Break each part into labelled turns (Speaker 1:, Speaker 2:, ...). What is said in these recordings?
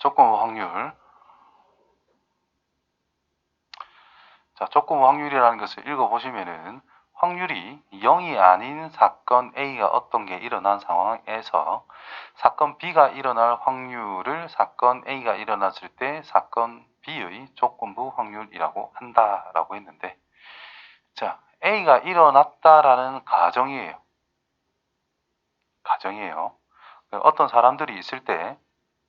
Speaker 1: 조건부 확률. 자, 조건부 확률이라는 것을 읽어보시면은 확률이 0이 아닌 사건 A가 어떤 게 일어난 상황에서 사건 B가 일어날 확률을 사건 A가 일어났을 때 사건 B의 조건부 확률이라고 한다라고 했는데, 자, A가 일어났다라는 가정이에요. 가정이에요. 어떤 사람들이 있을 때,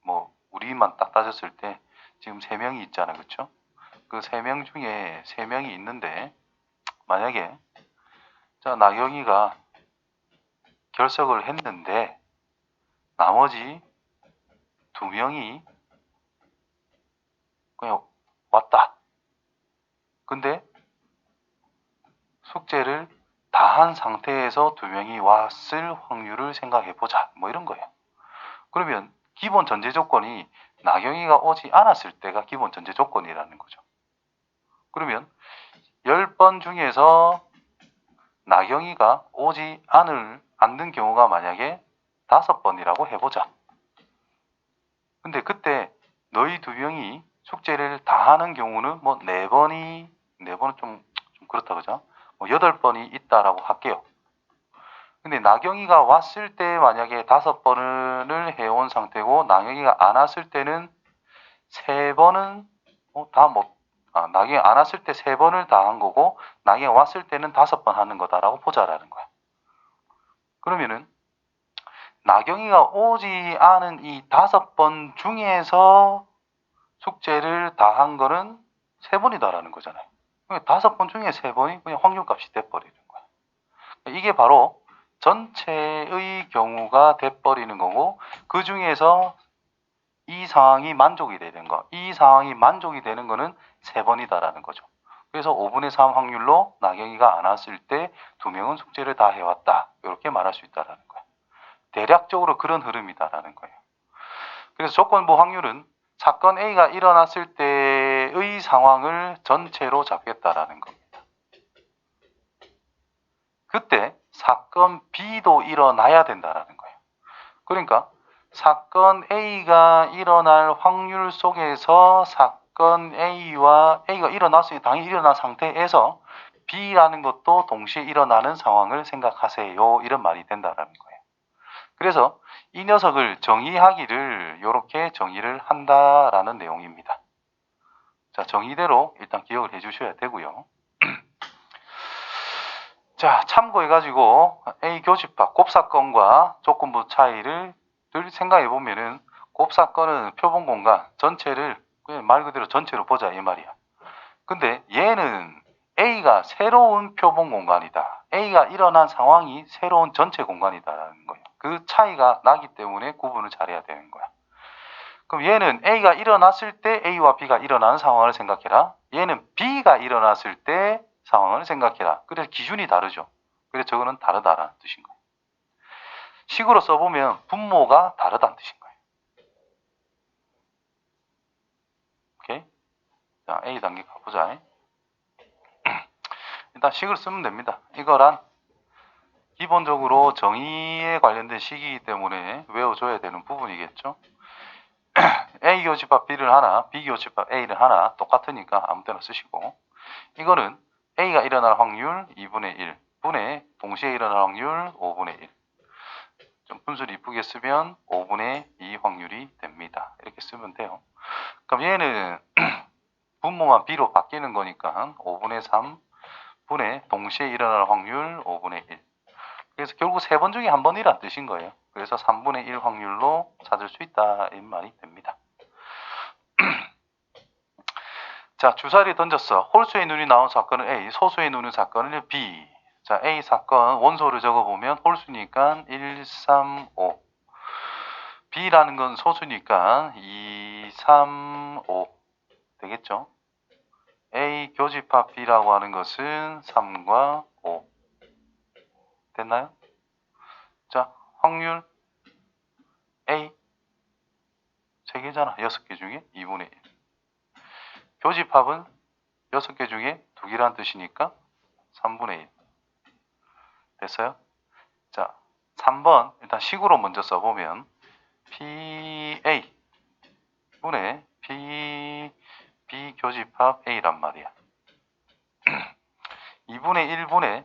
Speaker 1: 뭐 우리만 딱 따졌을 때 지금 3명이 있잖아요, 그렇죠? 그 3명 중에 3명이 있는데, 만약에 자, 나경이가 결석을 했는데 나머지 2명이 그냥 왔다. 근데 숙제를 다 한 상태에서 2명이 왔을 확률을 생각해 보자. 뭐 이런 거예요. 그러면 기본 전제 조건이 나경이가 오지 않았을 때가 기본 전제 조건이라는 거죠. 그러면 10번 중에서 나경이가 오지 않는 경우가 만약에 5번이라고 해보자. 근데 그때 너희 2명이 숙제를 다 하는 경우는 뭐 4번은 좀 그렇다 그죠? 뭐 8번이 있다라고 할게요. 근데 나경이가 왔을 때 만약에 5번을 해온 상태고 나경이가 안 왔을 때는 3번은 나경이 안 왔을 때 3번을 다 한 거고 나경이 왔을 때는 5번 하는 거다라고 보자라는 거야. 그러면은 나경이가 오지 않은 이 5번 중에서 숙제를 다 한 거는 3번이다라는 거잖아요. 5번 중에 3번이 그냥 확률값이 돼버리는 거야. 이게 바로 전체의 경우가 돼버리는 거고, 그 중에서 이 상황이 만족이 되는 거, 이 상황이 만족이 되는 거는 3번이다라는 거죠. 그래서 5분의 3 확률로 나경이가 안 왔을 때 2명은 숙제를 다 해왔다. 이렇게 말할 수 있다라는 거야. 대략적으로 그런 흐름이다라는 거예요. 그래서 조건부 확률은 사건 A가 일어났을 때의 상황을 전체로 잡겠다라는 겁니다. 그때 사건 B도 일어나야 된다라는 거예요. 그러니까 사건 A가 일어날 확률 속에서 사건 A가 일어났으니 당연히 일어난 상태에서 B라는 것도 동시에 일어나는 상황을 생각하세요. 이런 말이 된다라는 거예요. 그래서 이 녀석을 정의하기를 이렇게 정의를 한다라는 내용입니다. 자, 정의대로 일단 기억을 해주셔야 되고요. 자, 참고해가지고 A 교집합 곱사건과 조건부 차이를 늘 생각해 보면은, 곱사건은 표본 공간 전체를 그냥 말 그대로 전체로 보자 이 말이야. 근데 얘는 A가 새로운 표본 공간이다. A가 일어난 상황이 새로운 전체 공간이다라는 거예요. 그 차이가 나기 때문에 구분을 잘해야 되는 거야. 그럼 얘는 A가 일어났을 때 A와 B가 일어나는 상황을 생각해라. 얘는 B가 일어났을 때 상황을 생각해라. 그래서 기준이 다르죠. 그래서 저거는 다르다라는 뜻인 거예요. 식으로 써보면 분모가 다르다는 뜻인 거예요. 오케이? 자, A 단계 가보자. 일단 식을 쓰면 됩니다. 이거란 기본적으로 정의에 관련된 식이기 때문에 외워줘야 되는 부분이겠죠. A 교집합 B를 하나, B 교집합 A를 하나 똑같으니까 아무 때나 쓰시고, 이거는 A가 일어날 확률 2분의 1 분의 동시에 일어날 확률 5분의 1. 좀 분수를 이쁘게 쓰면 5분의 2 확률이 됩니다. 이렇게 쓰면 돼요. 그럼 얘는 분모만 B로 바뀌는 거니까 5분의 3 분의 동시에 일어날 확률 5분의 1. 그래서 결국 3번 중에 한 번이란 뜻인 거예요. 그래서 3분의 1 확률로 찾을 수 있다 이 말이 됩니다. 자, 주사위를 던졌어. 홀수의 눈이 나온 사건은 A, 소수의 눈의 사건은 B. 자, A 사건 원소를 적어보면 홀수니까 1, 3, 5. B라는 건 소수니까 2, 3, 5 되겠죠. A 교집합 B라고 하는 것은 3과 5 됐나요? 자, 확률 A 3개잖아. 6개 중에 2분의 1. 교집합은 6개 중에 2개란 뜻이니까 3분의 1 됐어요? 자, 3번 일단 식으로 먼저 써보면 PA 10분의 B 교집합 A란 말이야. 2분의 1분의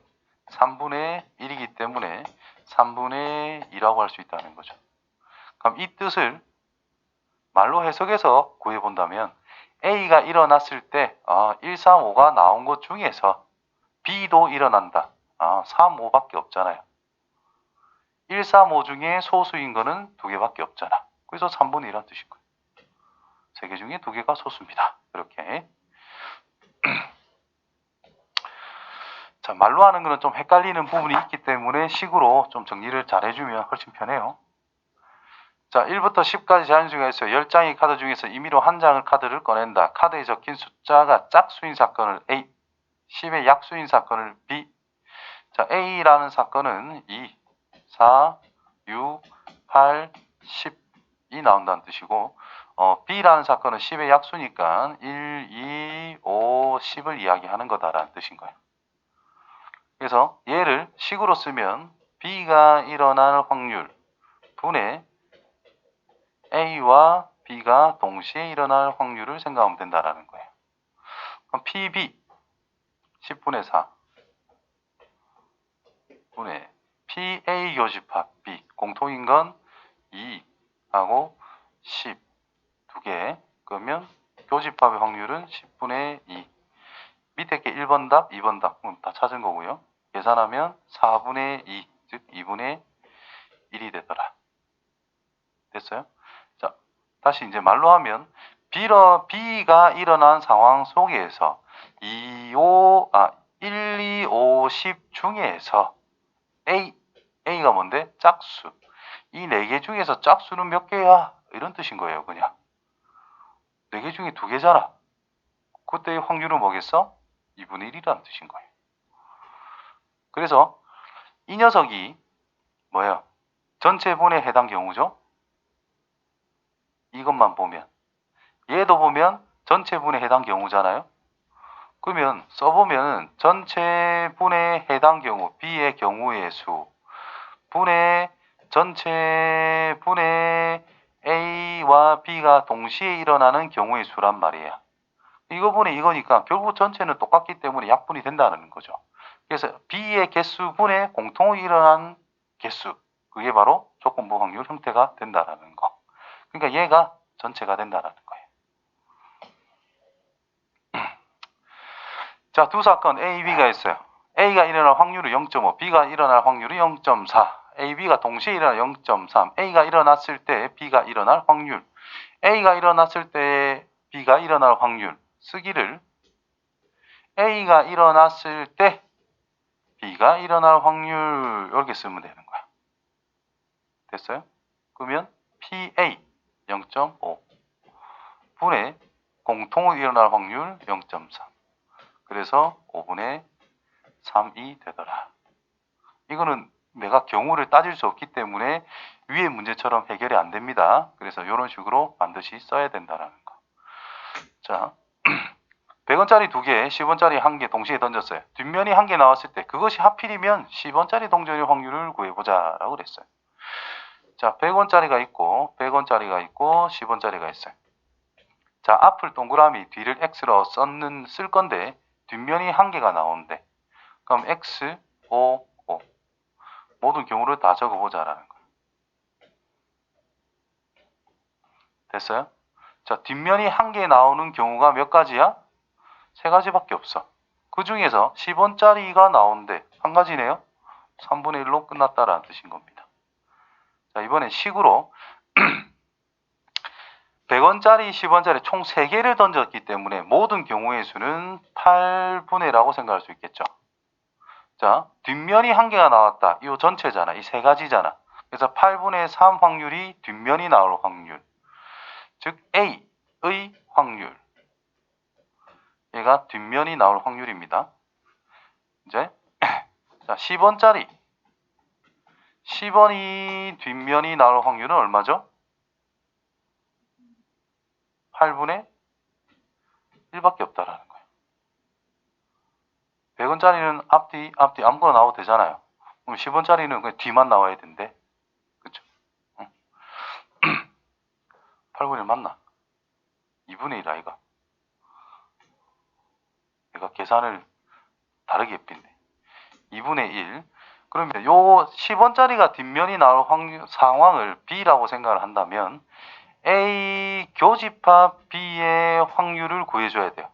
Speaker 1: 3분의 1이기 때문에 3분의 2라고 할 수 있다는 거죠. 그럼 이 뜻을 말로 해석해서 구해본다면 A가 일어났을 때 1, 3, 5가 나온 것 중에서 B도 일어난다. 3, 5밖에 없잖아요. 1, 3, 5 중에 소수인 거는 2개밖에 없잖아. 그래서 3분의 1이라는 뜻인 거예요. 3개 중에 2개가 소수입니다. 이렇게. 자, 말로 하는 거는 좀 헷갈리는 부분이 있기 때문에 식으로 좀 정리를 잘 해주면 훨씬 편해요. 자, 1부터 10까지 자연수가 있어요. 10장의 카드 중에서 임의로 한 장을 카드를 꺼낸다. 카드에 적힌 숫자가 짝수인 사건을 A, 10의 약수인 사건을 B. 자, A라는 사건은 2, 4, 6, 8, 10이 나온다는 뜻이고, B라는 사건은 10의 약수니까 1, 2, 5, 10을 이야기하는 거다라는 뜻인 거예요. 그래서 얘를 식으로 쓰면 B가 일어날 확률 분의 A와 B가 동시에 일어날 확률을 생각하면 된다라는 거예요. 그럼 PB 10분의 4 분의 PA 교집합 B 공통인 건 2하고 10 두 개. 그러면 교집합의 확률은 10분의 2. 밑에 게 1번 답, 2번 답 다 찾은 거고요. 계산하면 4분의 2, 즉 2분의 1이 되더라. 됐어요? 자, 다시 이제 말로 하면 B가 일어난 상황 속에서 1, 2, 5, 10 중에서 A가 뭔데? 짝수. 이 4개 중에서 짝수는 몇 개야? 이런 뜻인 거예요, 그냥. 4개 중에 2개잖아. 그때의 확률은 뭐겠어? 2분의 1이라는 뜻인 거예요. 그래서 이 녀석이 뭐예요? 전체 분에 해당 경우죠? 이것만 보면. 얘도 보면 전체 분에 해당 경우잖아요? 그러면 써보면 전체 분에 해당 경우, B의 경우의 수, 분의 전체 분의 A와 B가 동시에 일어나는 경우의 수란 말이에요. 이거 분의 이거니까 결국 전체는 똑같기 때문에 약분이 된다는 거죠. 그래서 B의 개수분의 공통으로 일어난 개수, 그게 바로 조건부 확률 형태가 된다는 거. 그러니까 얘가 전체가 된다는 거예요. 자, 두 사건 A, B가 있어요. A가 일어날 확률은 0.5, B가 일어날 확률은 0.4, A, B가 동시에 일어날 0.3, A가 일어났을 때 B가 일어날 확률, A가 일어났을 때 B가 일어날 확률 쓰기를 A가 일어났을 때 B가 일어날 확률 이렇게 쓰면 되는 거야. 됐어요? 그러면 PA 0.5 분의 공통으로 일어날 확률 0.3 그래서 5분의 3이 되더라. 이거는 내가 경우를 따질 수 없기 때문에 위의 문제처럼 해결이 안 됩니다. 그래서 이런 식으로 반드시 써야 된다는 거. 자, 100원짜리 2개, 10원짜리 1개 동시에 던졌어요. 뒷면이 1개 나왔을 때 그것이 하필이면 10원짜리 동전의 확률을 구해보자라고 그랬어요. 자, 100원짜리가 있고 100원짜리가 있고 10원짜리가 있어요. 자, 앞을 동그라미 뒤를 X로 쓸 건데 뒷면이 1개가 나오는데 그럼 X, O, O 모든 경우를 다 적어보자라는 거예요. 됐어요? 자, 뒷면이 1개 나오는 경우가 몇 가지야? 3가지밖에 없어. 그 중에서 10원짜리가 나오는데 한 가지네요. 3분의 1로 끝났다라는 뜻인 겁니다. 자, 이번엔 식으로 100원짜리, 10원짜리 총 3개를 던졌기 때문에 모든 경우의 수는 8분의라고 생각할 수 있겠죠. 자, 뒷면이 1개가 나왔다. 이 전체잖아. 이 3가지잖아. 그래서 8분의 3 확률이 뒷면이 나올 확률. 즉 A의 확률. 얘가 뒷면이 나올 확률입니다. 이제 자, 10원짜리 10원이 뒷면이 나올 확률은 얼마죠? 8분의 1밖에 없다라는 거예요. 100원짜리는 앞뒤 아무거나 나와도 되잖아요. 그럼 10원짜리는 그냥 뒤만 나와야 된대. 그쵸? 응. 8분의 1 맞나? 2분의 1 아이가. 내가 계산을 다르게 했네. 2분의 1. 그러면 요 10원짜리가 뒷면이 나올 상황을 B라고 생각을 한다면 A 교집합 B의 확률을 구해줘야 돼요.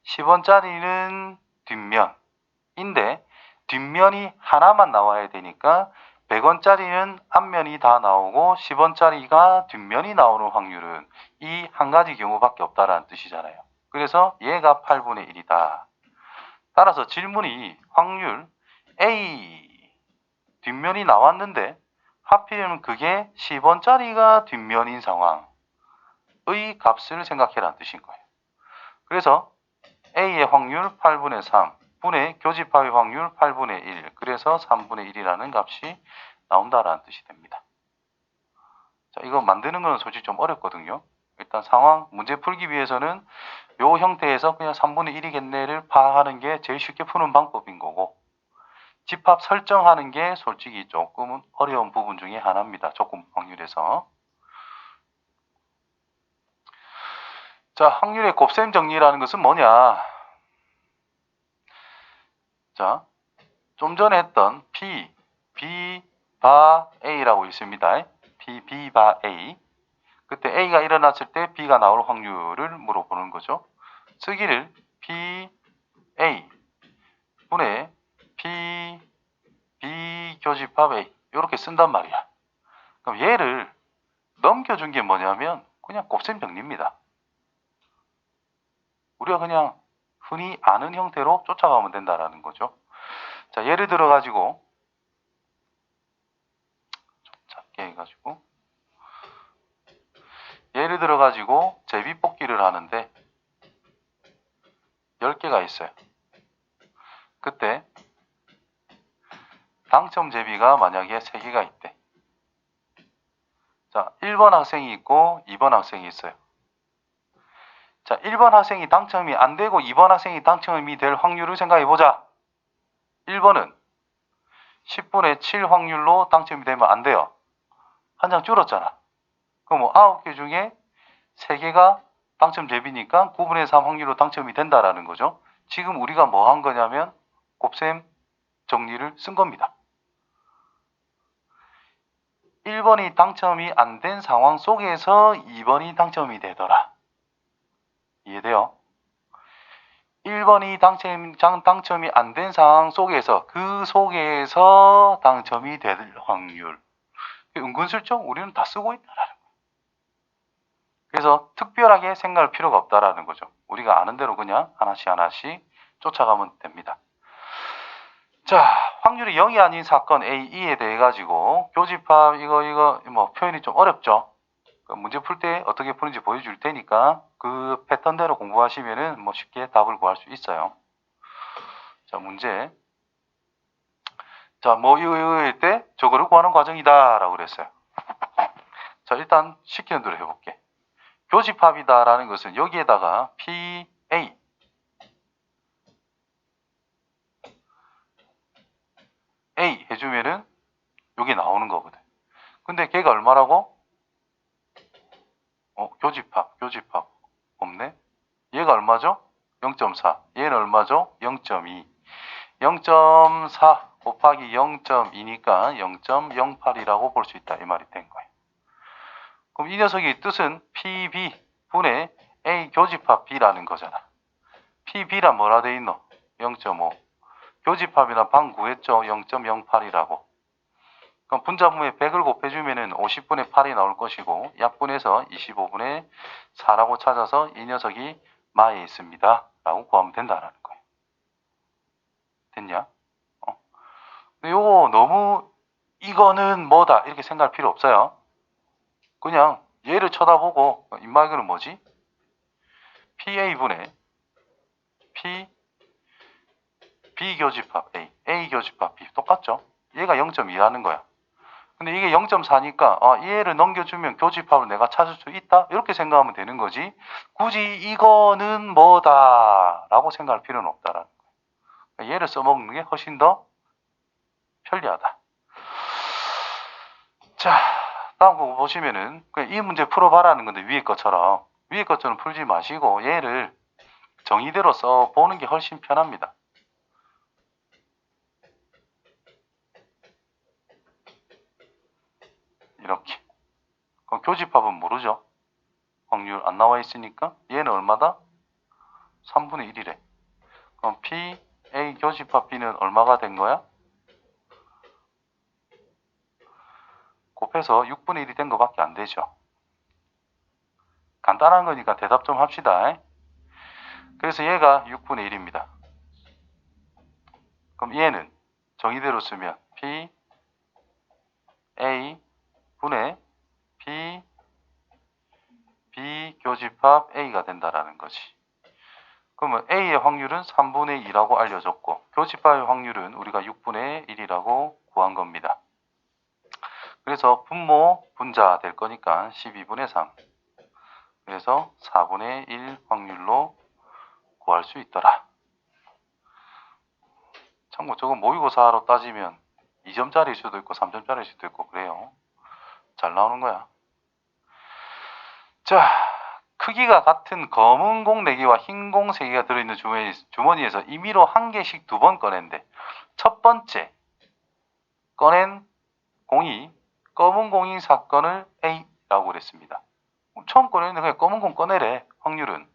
Speaker 1: 10원짜리는 뒷면인데 뒷면이 하나만 나와야 되니까 100원짜리는 앞면이 다 나오고 10원짜리가 뒷면이 나오는 확률은 이 한 가지 경우밖에 없다라는 뜻이잖아요. 그래서 얘가 8분의 1이다. 따라서 질문이 확률 A 뒷면이 나왔는데 하필이면 그게 10원짜리가 뒷면인 상황의 값을 생각해라는 뜻인 거예요. 그래서 A의 확률 8분의 3 분의 교집합의 확률 8분의 1 그래서 3분의 1이라는 값이 나온다라는 뜻이 됩니다. 자, 이거 만드는 건 솔직히 좀 어렵거든요. 일단 상황 문제 풀기 위해서는 요 형태에서 그냥 3분의 1이겠네를 파악하는 게 제일 쉽게 푸는 방법인 거고 집합 설정하는 게 솔직히 조금 어려운 부분 중에 하나입니다. 조건 확률에서. 자, 확률의 곱셈 정리라는 것은 뭐냐? 자, 좀 전에 했던 P, B, 바 A라고 있습니다. P, B, 바 A. 그때 A가 일어났을 때 B가 나올 확률을 물어보는 거죠. 쓰기를 P, A 분의 P, B 교집합 A 이렇게 쓴단 말이야. 그럼 얘를 넘겨준 게 뭐냐면 그냥 곱셈 정리입니다. 우리가 그냥 흔히 아는 형태로 쫓아가면 된다라는 거죠. 자, 예를 들어 가지고 좀 작게 해가지고 예를 들어 가지고 제비뽑기를 하는데 10개가 있어요. 그때 당첨 제비가 만약에 3개가 있대. 자, 1번 학생이 있고 2번 학생이 있어요. 자, 1번 학생이 당첨이 안 되고 2번 학생이 당첨이 될 확률을 생각해 보자. 1번은 10분의 7 확률로 당첨이 되면 안 돼요. 한 장 줄었잖아. 그럼 뭐 9개 중에 3개가 당첨 제비니까 9분의 3 확률로 당첨이 된다라는 거죠. 지금 우리가 뭐 한 거냐면 곱셈 정리를 쓴 겁니다. 1번이 당첨이 안 된 상황 속에서 2번이 당첨이 되더라. 이해돼요? 1번이 당첨이 안 된 상황 속에서 그 속에서 당첨이 될 확률. 은근슬쩍 우리는 다 쓰고 있다라는 거예요. 그래서 특별하게 생각할 필요가 없다라는 거죠. 우리가 아는 대로 그냥 하나씩 하나씩 쫓아가면 됩니다. 자, 확률이 0이 아닌 사건 A, E에 대해 가지고 교집합 이거 뭐 표현이 좀 어렵죠. 문제 풀 때 어떻게 푸는지 보여줄 테니까 그 패턴대로 공부하시면은 뭐 쉽게 답을 구할 수 있어요. 자, 문제. 자, 뭐 이거일 때 저거를 구하는 과정이다라고 그랬어요. 자, 일단 시키는 대로 해볼게. 교집합이다라는 것은 여기에다가 P, A A 해주면은 여기 나오는 거거든. 근데 걔가 얼마라고? 교집합 없네. 얘가 얼마죠? 0.4. 얘는 얼마죠? 0.2. 0.4 곱하기 0.2니까 0.08이라고 볼 수 있다. 이 말이 된 거예요. 그럼 이 녀석의 뜻은 PB 분의 A 교집합 B라는 거잖아. PB란 뭐라 돼 있노? 0.5. 교집합이란 방 구했죠? 0.08이라고. 그럼 분자분의 100을 곱해주면은 50분의 8이 나올 것이고 약분해서 25분의 4라고 찾아서 이 녀석이 마에 있습니다. 라고 구하면 된다라는 거예요. 됐냐? 근데 요거 너무 이거는 뭐다 이렇게 생각할 필요 없어요. 그냥 얘를 쳐다보고 인마이그는 뭐지? PA분의 P B 교집합 A 교집합 B 똑같죠? 얘가 0.2라는 거야. 근데 이게 0.4니까 얘를 넘겨주면 교집합을 내가 찾을 수 있다? 이렇게 생각하면 되는 거지. 굳이 이거는 뭐다 라고 생각할 필요는 없다라는 거예요. 얘를 써먹는 게 훨씬 더 편리하다. 자, 다음 거 보시면은 이 문제 풀어봐라는 건데 위에 것처럼 위에 것처럼 풀지 마시고 얘를 정의대로 써보는 게 훨씬 편합니다. 이렇게. 그럼 교집합은 모르죠? 확률 안 나와 있으니까 얘는 얼마다? 3분의 1이래. 그럼 P, A 교집합 B는 얼마가 된 거야? 곱해서 6분의 1이 된 거밖에 안 되죠. 간단한 거니까 대답 좀 합시다. 그래서 얘가 6분의 1입니다. 그럼 얘는 정의대로 쓰면 P, A 분의 P, B 교집합 A가 된다라는 거지. 그러면 A의 확률은 3분의 2라고 알려졌고 교집합의 확률은 우리가 6분의 1이라고 구한 겁니다. 그래서 분모 분자 될 거니까 12분의 3. 그래서 4분의 1 확률로 구할 수 있더라. 참고 저거 모의고사로 따지면 2점짜리일 수도 있고 3점짜리일 수도 있고 그래요. 잘 나오는 거야. 자, 크기가 같은 검은 공 4개와 흰 공 3개가 들어있는 주머니에서 임의로 한 개씩 2번 꺼낸대. 첫 번째 꺼낸 공이 검은 공인 사건을 A라고 그랬습니다. 처음 꺼내는데 그냥 검은 공 꺼내래. 확률은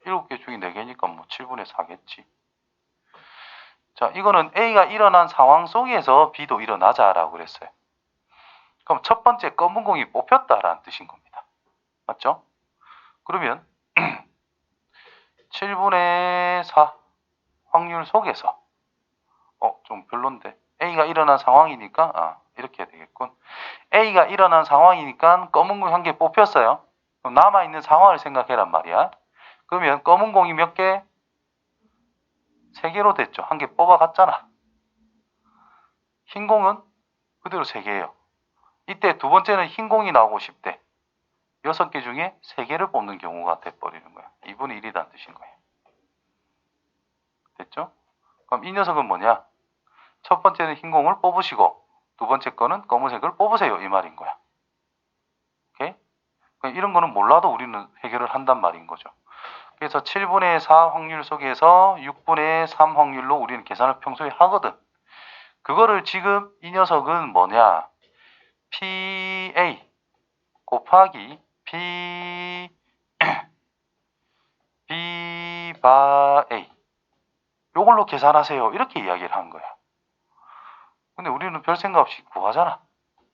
Speaker 1: 7개 중에 4개니까 뭐 7분의 4겠지. 자, 이거는 A가 일어난 상황 속에서 B도 일어나자라고 그랬어요. 그럼 첫 번째 검은 공이 뽑혔다라는 뜻인 겁니다. 맞죠? 그러면 7분의 4 확률 속에서 좀 별론데 A가 일어난 상황이니까 이렇게 해야 되겠군. A가 일어난 상황이니까 검은 공이 한 개 뽑혔어요. 그럼 남아있는 상황을 생각해란 말이야. 그러면 검은 공이 몇 개? 3개로 됐죠. 한 개 뽑아갔잖아. 흰 공은 그대로 3개예요. 이때 두 번째는 흰 공이 나오고 싶대. 6개 중에 3개를 뽑는 경우가 돼버리는 거야. 2분의 1이라는 뜻인 거예요. 됐죠? 그럼 이 녀석은 뭐냐? 첫 번째는 흰 공을 뽑으시고 두 번째 거는 검은색을 뽑으세요. 이 말인 거야. 오케이? 이런 거는 몰라도 우리는 해결을 한단 말인 거죠. 그래서 7분의 4 확률 속에서 6분의 3 확률로 우리는 계산을 평소에 하거든. 그거를 지금 이 녀석은 뭐냐? PA 곱하기 B 바 A 요걸로 계산하세요. 이렇게 이야기를 한 거야. 근데 우리는 별 생각 없이 구하잖아.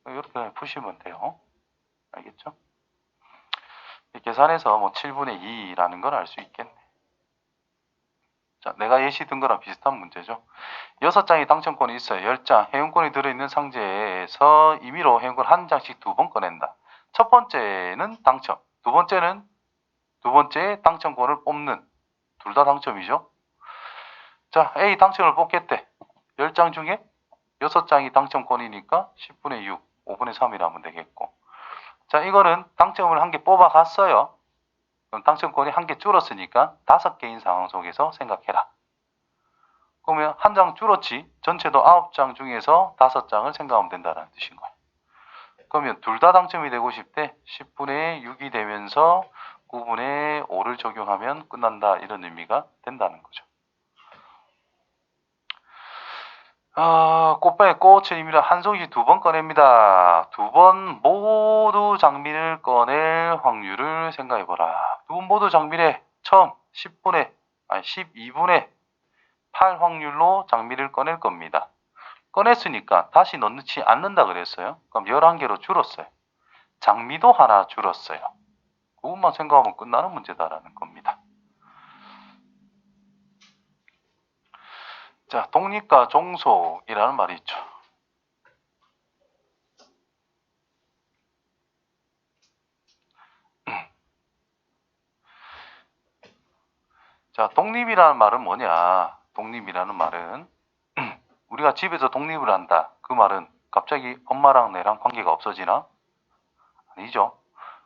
Speaker 1: 이렇게 푸시면 돼요. 알겠죠? 계산해서 뭐 7분의 2라는 걸 알 수 있겠네. 자, 내가 예시 든 거랑 비슷한 문제죠. 6장의 당첨권이 있어요. 10장 회원권이 들어있는 상자에서 임의로 회원권 한 장씩 2번 꺼낸다. 첫 번째는 당첨, 두 번째 당첨권을 뽑는 둘 다 당첨이죠. 자, A 당첨을 뽑겠대. 10장 중에 6장이 당첨권이니까 10분의 6, 5분의 3이라면 되겠고. 자, 이거는 당첨을 한 개 뽑아갔어요. 그럼 당첨권이 한 개 줄었으니까 5개인 상황 속에서 생각해라. 그러면 한 장 줄었지. 전체도 9장 중에서 5장을 생각하면 된다는 뜻인 거예요. 그러면 둘 다 당첨이 되고 싶대. 10분의 6이 되면서 9분의 5를 적용하면 끝난다. 이런 의미가 된다는 거죠. 꽃밭에 꽃을 임의로 한 송이 2번 꺼냅니다. 2번 모두 장미를 꺼낼 확률을 생각해보라. 2번 모두 장미래. 처음 12분의 8 확률로 장미를 꺼낼 겁니다. 꺼냈으니까 다시 넣지 않는다 그랬어요. 그럼 11개로 줄었어요. 장미도 하나 줄었어요. 그것만 생각하면 끝나는 문제다라는 겁니다. 자, 독립과 종속이라는 말이 있죠. 자, 독립이라는 말은 뭐냐? 독립이라는 말은 우리가 집에서 독립을 한다. 그 말은 갑자기 엄마랑 내랑 관계가 없어지나? 아니죠.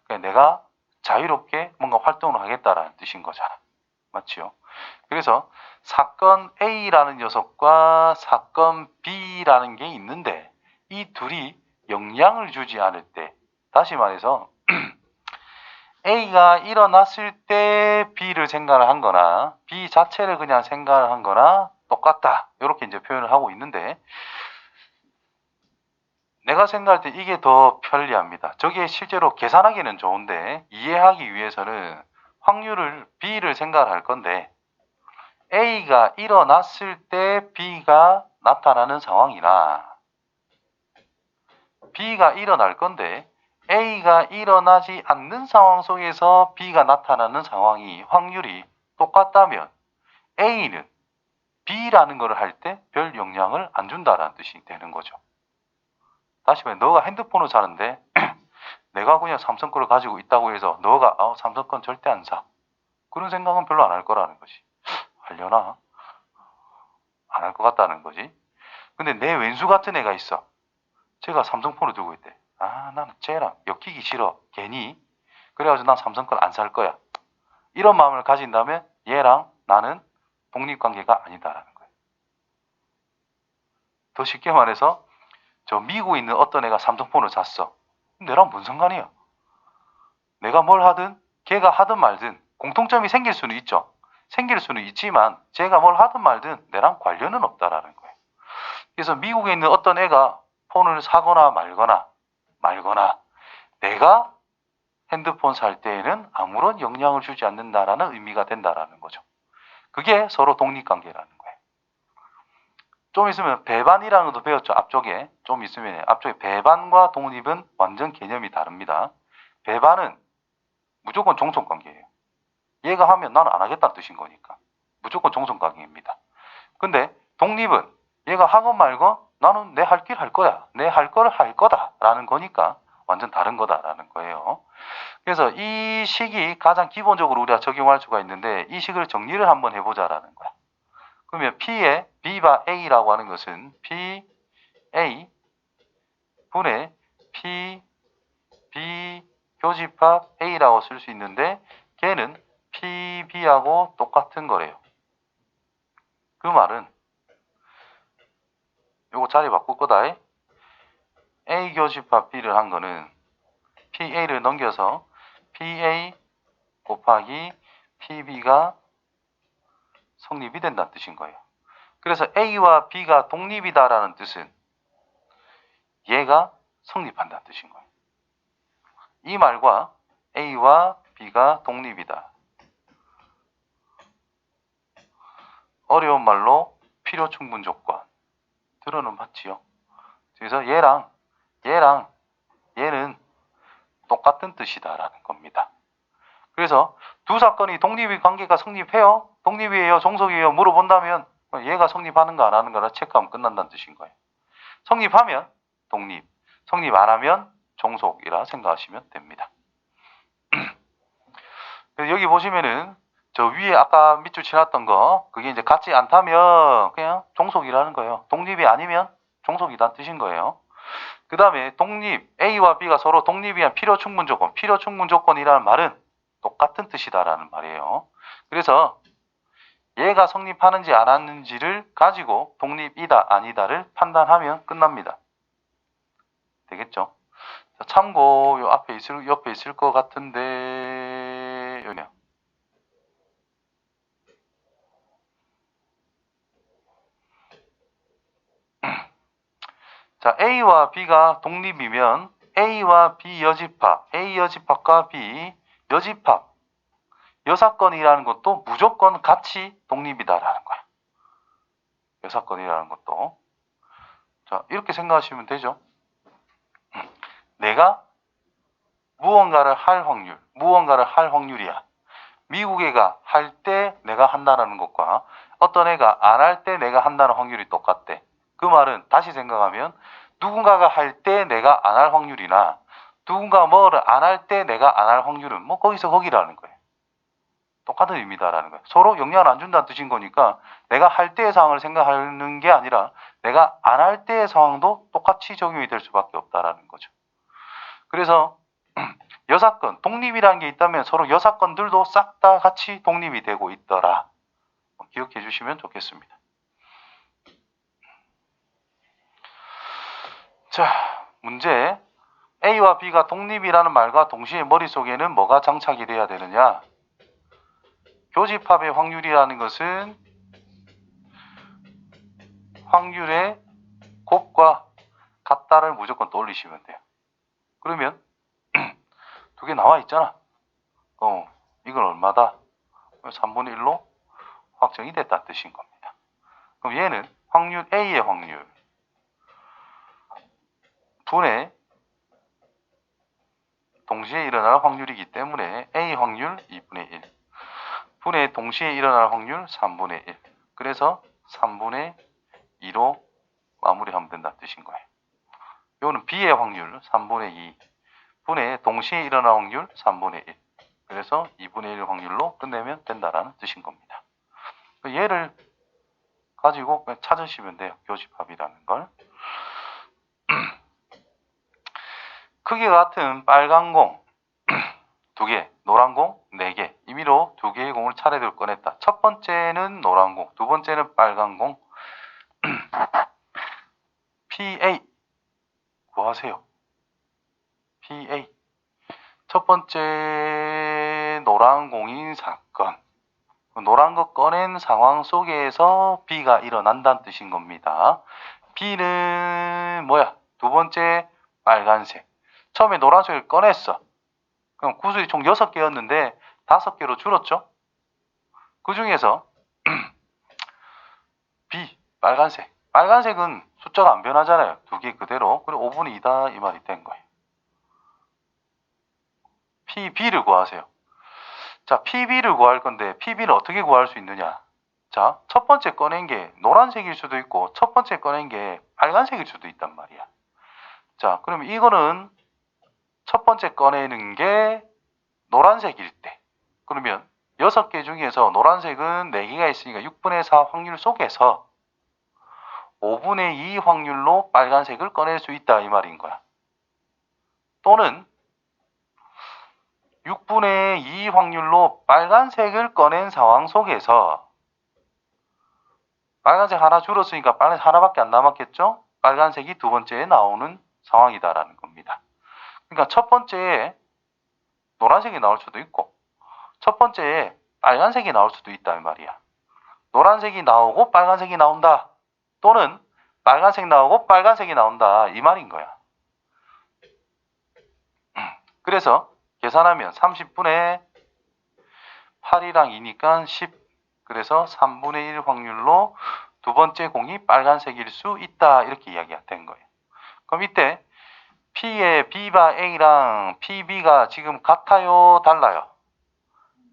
Speaker 1: 그냥 내가 자유롭게 뭔가 활동을 하겠다라는 뜻인 거잖아. 맞지요? 그래서 사건 A라는 녀석과 사건 B라는 게 있는데 이 둘이 영향을 주지 않을 때, 다시 말해서 A가 일어났을 때 B를 생각을 한 거나 B 자체를 그냥 생각을 한 거나 똑같다. 이렇게 이제 표현을 하고 있는데, 내가 생각할 때 이게 더 편리합니다. 저게 실제로 계산하기는 좋은데 이해하기 위해서는 확률을 B를 생각할 건데, A가 일어났을 때 B가 나타나는 상황이나 B가 일어날 건데 A가 일어나지 않는 상황 속에서 B가 나타나는 상황이 확률이 똑같다면 A는 B라는 걸 할 때 별 영향을 안 준다라는 뜻이 되는 거죠. 다시 말해, 너가 핸드폰을 사는데 내가 그냥 삼성 거를 가지고 있다고 해서 너가 삼성 건 절대 안 사. 그런 생각은 별로 안 할 거라는 것이. 하려나? 안 할 것 같다는 거지. 근데 내 왼수 같은 애가 있어. 제가 삼성폰을 들고 있대. 나는 쟤랑 엮이기 싫어. 괜히. 그래가지고 난 삼성 걸 안 살 거야. 이런 마음을 가진다면 얘랑 나는 독립관계가 아니다라는 거예요. 더 쉽게 말해서 저 미국에 있는 어떤 애가 삼성폰을 샀어. 내랑 뭔 상관이야? 내가 뭘 하든 걔가 하든 말든 공통점이 생길 수는 있죠. 생길 수는 있지만 제가 뭘 하든 말든 내랑 관련은 없다라는 거예요. 그래서 미국에 있는 어떤 애가 폰을 사거나 말거나 내가 핸드폰 살 때에는 아무런 영향을 주지 않는다라는 의미가 된다라는 거죠. 그게 서로 독립관계라는 거예요. 좀 있으면 배반이라는 것도 배웠죠. 앞쪽에 좀 있으면 앞쪽에 배반과 독립은 완전 개념이 다릅니다. 배반은 무조건 종속관계예요. 얘가 하면 나는 안 하겠다는 뜻인 거니까 무조건 종속관계입니다. 근데 독립은 얘가 하건 말건 나는 내 할 길 할 거야. 내 할 걸 할 거다라는 거니까 완전 다른 거다라는 거예요. 그래서 이 식이 가장 기본적으로 우리가 적용할 수가 있는데 이 식을 정리를 한번 해보자라는 거야. 그러면 P의 B바 A라고 하는 것은 PA 분의 P, B 교집합 A라고 쓸 수 있는데 걔는 PB하고 똑같은 거래요. 그 말은 요거 자리 바꿀 거다. A 교집합 B를 한 거는 PA를 넘겨서 PA 곱하기 PB가 성립이 된다는 뜻인 거예요. 그래서 A와 B가 독립이다라는 뜻은 얘가 성립한다는 뜻인 거예요. 이 말과 A와 B가 독립이다. 어려운 말로 필요 충분 조건. 들어는 봤지요. 그래서 얘랑 얘는 똑같은 뜻이다라는 겁니다. 그래서 두 사건이 독립의 관계가 성립해요? 독립이에요? 종속이에요? 물어본다면 얘가 성립하는가 안 하는가를 체크하면 끝난다는 뜻인 거예요. 성립하면 독립, 성립 안 하면 종속이라 생각하시면 됩니다. 여기 보시면은 저 위에 아까 밑줄 지났던 거 그게 이제 같지 않다면 그냥 종속이라는 거예요. 독립이 아니면 종속이란 뜻인 거예요. 그 다음에 독립, A와 B가 서로 독립이 위한 필요 충분 조건, 필요 충분 조건이라는 말은 똑같은 뜻이다라는 말이에요. 그래서 얘가 성립하는지 안 하는지를 가지고 독립이다 아니다를 판단하면 끝납니다. 되겠죠? 참고 요 앞에 옆에 있을 것 같은데 여기요. 자, A와 B가 독립이면 A와 B 여집합, A 여집합과 B 여집합, 여사건이라는 것도 무조건 같이 독립이다라는 거야. 여사건이라는 것도. 자, 이렇게 생각하시면 되죠. 내가 무언가를 할 확률이야. 미국 애가 할 때 내가 한다는 것과 어떤 애가 안 할 때 내가 한다는 확률이 똑같대. 그 말은 다시 생각하면 누군가가 할 때 내가 안 할 확률이나 누군가 뭐를 안 할 때 내가 안 할 확률은 뭐 거기서 거기라는 거예요. 똑같은 의미다라는 거예요. 서로 영향을 안 준다는 뜻인 거니까 내가 할 때의 상황을 생각하는 게 아니라 내가 안 할 때의 상황도 똑같이 적용이 될 수밖에 없다라는 거죠. 그래서 여사건, 독립이라는 게 있다면 서로 여사건들도 싹 다 같이 독립이 되고 있더라. 기억해 주시면 좋겠습니다. 자, 문제. A와 B가 독립이라는 말과 동시에 머릿속에는 뭐가 장착이 돼야 되느냐? 교집합의 확률이라는 것은 확률의 곱과 같다를 무조건 떠올리시면 돼요. 그러면 두 개 나와 있잖아. 이건 얼마다? 3분의 1로 확정이 됐다는 뜻인 겁니다. 그럼 얘는 확률 A의 확률 분의 동시에 일어날 확률이기 때문에 A 확률 2분의 1 분의 동시에 일어날 확률 3분의 1 그래서 3분의 2로 마무리하면 된다는 뜻인 거예요. 이거는 B의 확률 3분의 2 분의 동시에 일어날 확률 3분의 1 그래서 2분의 1 확률로 끝내면 된다라는 뜻인 겁니다. 얘를 가지고 그냥 찾으시면 돼요. 교집합이라는 걸. 크기가 같은 빨간 공 2개, 노란 공 4개 임의로 2개의 공을 차례대로 꺼냈다. 첫 번째는 노란 공, 두 번째는 빨간 공. PA 구하세요. PA 첫 번째 노란 공인 사건 노란 거 꺼낸 상황 속에서 B가 일어난다는 뜻인 겁니다. B는 뭐야? 두 번째 빨간색. 처음에 노란색을 꺼냈어. 그럼 구슬이 총 6개였는데 5개로 줄었죠? 그 중에서 B, 빨간색. 빨간색은 숫자가 안 변하잖아요. 2개 그대로. 그리고 5분의 2다 이 말이 된 거예요. PB를 구하세요. 자, PB를 구할 건데 PB를 어떻게 구할 수 있느냐? 자, 첫 번째 꺼낸 게 노란색일 수도 있고 첫 번째 꺼낸 게 빨간색일 수도 있단 말이야. 자, 그럼 이거는 첫 번째 꺼내는 게 노란색일 때 그러면 6개 중에서 노란색은 4개가 있으니까 6분의 4 확률 속에서 5분의 2 확률로 빨간색을 꺼낼 수 있다 이 말인 거야. 또는 6분의 2 확률로 빨간색을 꺼낸 상황 속에서 빨간색 하나 줄었으니까 빨간색 하나밖에 안 남았겠죠? 빨간색이 두 번째에 나오는 상황이다라는 겁니다. 그러니까 첫 번째에 노란색이 나올 수도 있고 첫 번째에 빨간색이 나올 수도 있다 이 말이야. 노란색이 나오고 빨간색이 나온다. 또는 빨간색 나오고 빨간색이 나온다 이 말인 거야. 그래서 계산하면 30분의 8이랑 2니까 10 그래서 3분의 1 확률로 두 번째 공이 빨간색일 수 있다 이렇게 이야기가 된 거예요. 그럼 이때 P의 B바 A랑 PB가 지금 같아요 달라요?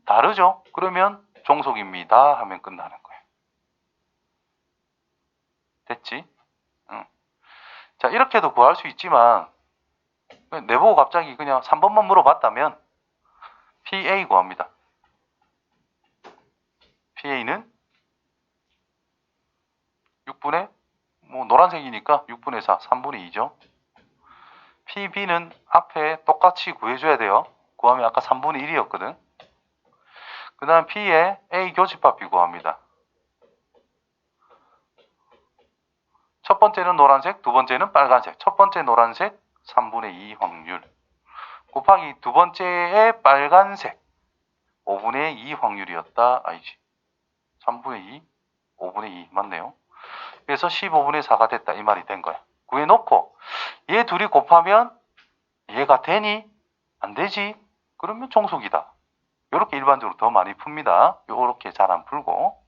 Speaker 1: 다르죠? 그러면 종속입니다 하면 끝나는 거예요. 됐지? 응. 자 이렇게도 구할 수 있지만 내보고 갑자기 그냥 3번만 물어봤다면 PA 구합니다. PA는 6분의 노란색이니까 6분의 4, 3분의 2죠. PB는 앞에 똑같이 구해줘야 돼요. 구하면 아까 3분의 1이었거든. 그 다음 P의 A 교집합 B 구합니다. 첫 번째는 노란색, 두 번째는 빨간색. 첫 번째 노란색 3분의 2 확률 곱하기 두 번째의 빨간색 5분의 2 확률이었다. 아니지. 3분의 2, 5분의 2 맞네요. 그래서 15분의 4가 됐다. 이 말이 된 거야. 구해놓고 얘 둘이 곱하면 얘가 되니? 안 되지? 그러면 종속이다. 이렇게 일반적으로 더 많이 풉니다. 이렇게 잘 안 풀고.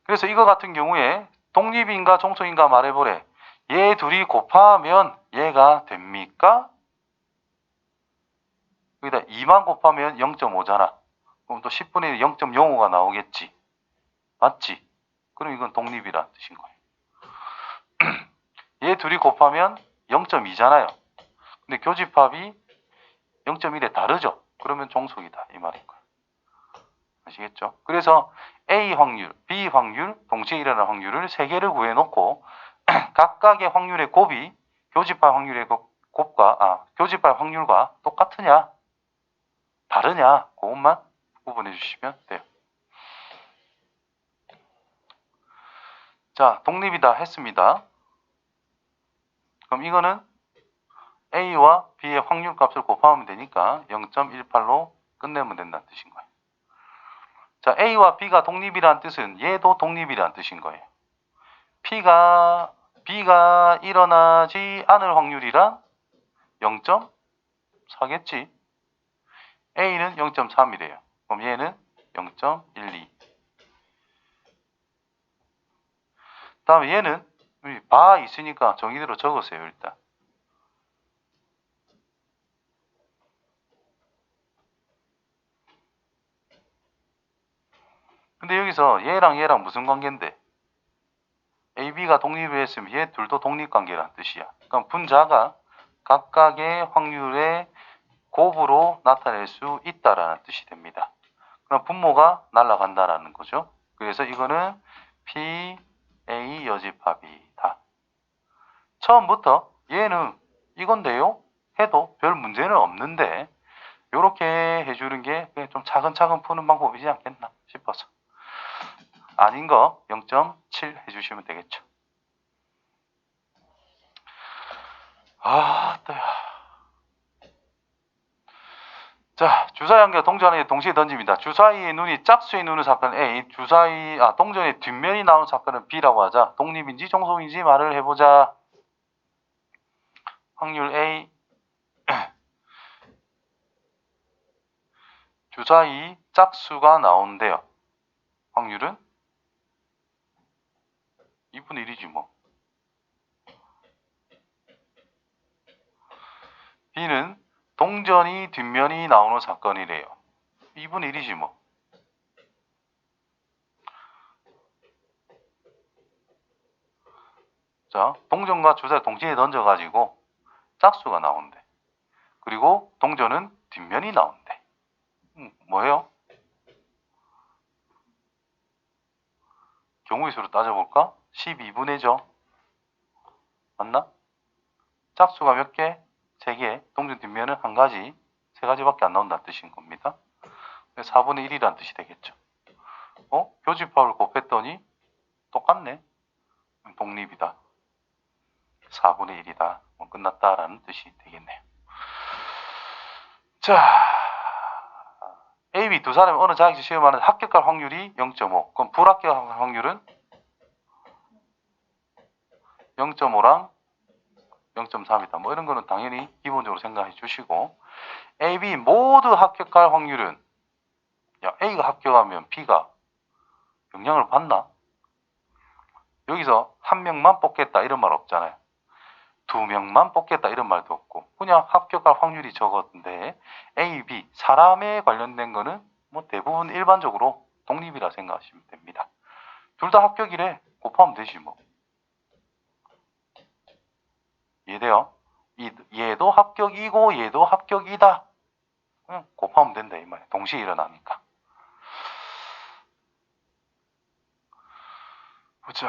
Speaker 1: 그래서 이거 같은 경우에 독립인가 종속인가 말해보래. 얘 둘이 곱하면 얘가 됩니까? 여기다 2만 곱하면 0.5잖아. 그럼 또 10분의 1 0.05가 나오겠지. 맞지? 그럼 이건 독립이라는 뜻인 거예요. 얘 둘이 곱하면 0.2잖아요. 근데 교집합이 0.1에 다르죠? 그러면 종속이다. 이 말인 거예요. 아시겠죠? 그래서 A 확률, B 확률, 동시에 일어날 확률을 3개를 구해놓고 각각의 확률의 곱이 교집합 확률의 교집합 확률과 똑같으냐? 다르냐? 그것만 구분해 주시면 돼요. 자, 독립이다 했습니다. 그럼 이거는 A와 B의 확률 값을 곱하면 되니까 0.18로 끝내면 된다는 뜻인 거예요. 자, A와 B가 독립이라는 뜻은 얘도 독립이라는 뜻인 거예요. B가 일어나지 않을 확률이란 0.4겠지. A는 0.3이래요. 그럼 얘는 0.12. 다음에 얘는 바 있으니까 정의대로 적으세요, 일단. 근데 여기서 얘랑 얘랑 무슨 관계인데? A, B가 독립을 했으면 얘 둘도 독립관계라는 뜻이야. 그럼 분자가 각각의 확률의 곱으로 나타낼 수 있다라는 뜻이 됩니다. 그럼 분모가 날아간다라는 거죠. 그래서 이거는 P, A 여집합이다. 처음부터 얘는 이건데요 해도 별 문제는 없는데 이렇게 해주는 게 좀 차근차근 푸는 방법이지 않겠나 싶어서 아닌 거 0.7 해주시면 되겠죠. 또야. 자, 주사위 한 개가 동전에 동시에 던집니다. 주사위의 눈이 짝수의 눈을 사건은 A, 동전의 뒷면이 나오는 사건은 B라고 하자. 독립인지 종속인지 말을 해보자. 확률 A. 주사위 짝수가 나온대요. 확률은 2분의 1이지 뭐. B는 동전이 뒷면이 나오는 사건이래요. 2분의 1이지 뭐. 자, 동전과 주사위 동시에 던져가지고 짝수가 나온대. 그리고 동전은 뒷면이 나온대. 뭐예요? 경우의 수로 따져볼까? 12분의 죠. 맞나? 짝수가 몇 개? 3개. 동전 뒷면은 한 가지. 3가지밖에 안 나온다는 뜻인 겁니다. 4분의 1이라는 뜻이 되겠죠. 교집합을 곱했더니 똑같네. 독립이다. 4분의 1이다. 끝났다라는 뜻이 되겠네요. 자, A, B 두 사람이 어느 자격증 시험하는 합격할 확률이 0.5. 그럼 불합격할 확률은 0.5랑 0.3이다. 뭐 이런 거는 당연히 기본적으로 생각해 주시고 A, B 모두 합격할 확률은 A가 합격하면 B가 영향을 받나? 여기서 한 명만 뽑겠다 이런 말 없잖아요. 2명만 뽑겠다 이런 말도 없고 그냥 합격할 확률이 적었는데 A, B 사람에 관련된 거는 뭐 대부분 일반적으로 독립이라 생각하시면 됩니다. 둘 다 합격이래. 곱하면 되지 뭐. 이해돼요? 얘도 합격이고 얘도 합격이다. 그냥 곱하면 된다 이 말이야. 동시에 일어나니까. 보자.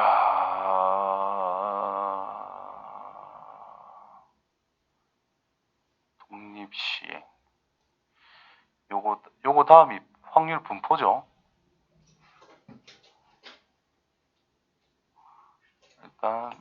Speaker 1: 독립시행. 요거 다음이 확률 분포죠. 일단